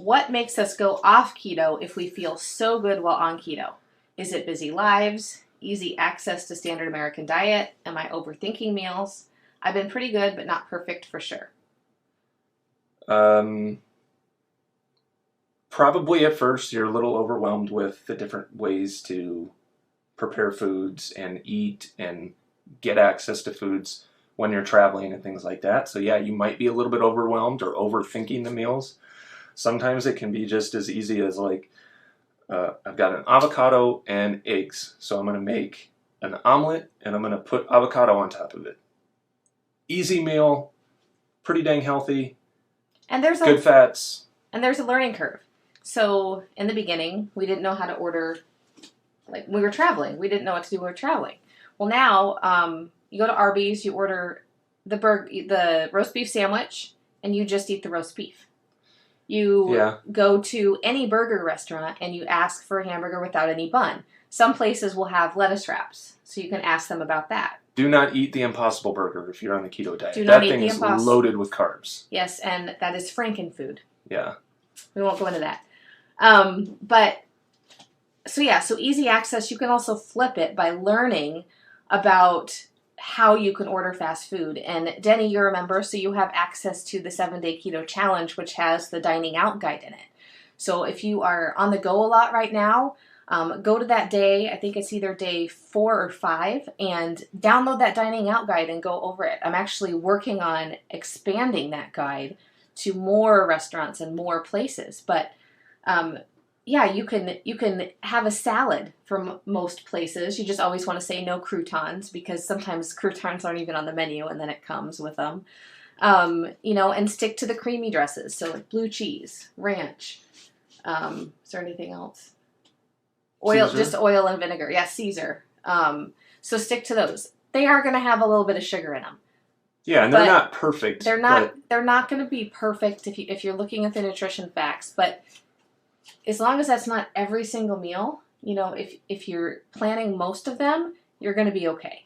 What makes us go off keto if we feel so good while on keto? Is it busy lives? Easy access to standard American diet? Am I overthinking meals? I've been pretty good, but not perfect for sure. Probably at first you're a little overwhelmed with the different ways to prepare foods and eat and get access to foods when you're traveling and things like that. So yeah, you might be a little bit overwhelmed or overthinking the meals. Sometimes it can be just as easy as like, I've got an avocado and eggs, so I'm going to make an omelet and I'm going to put avocado on top of it. Easy meal, pretty dang healthy, And there's good fats. And there's a learning curve. So in the beginning, we didn't know how to order, like we were traveling. We didn't know what to do when we were traveling. Well, now you go to Arby's, you order the roast beef sandwich, and you just eat the roast beef. You go to any burger restaurant and you ask for a hamburger without any bun. Some places will have lettuce wraps, so you can ask them about that. Do not eat the Impossible Burger if you're on the keto diet. Do not that eat thing the is Impossible. Loaded with carbs. Yes, and that is frankenfood. Yeah. We won't go into that. So easy access, you can also flip it by learning about how you can order fast food. And Denny, you're a member, so you have access to the 7-Day Keto Challenge, which has the dining out guide in it. So if you are on the go a lot right now, go to that day, I think it's either day 4 or 5, and download that dining out guide and go over it. I'm actually working on expanding that guide to more restaurants and more places. But you can have a salad from most places. You just always want to say no croutons, because sometimes croutons aren't even on the menu and then it comes with them. And stick to the creamy dresses. So like blue cheese, ranch. Is there anything else? Oil, Caesar. Just oil and vinegar. Yeah, Caesar. So stick to those. They are going to have a little bit of sugar in them. Yeah, and they're not perfect. They're not going to be perfect if you're looking at the nutrition facts, but as long as that's not every single meal, if you're planning most of them, you're going to be okay.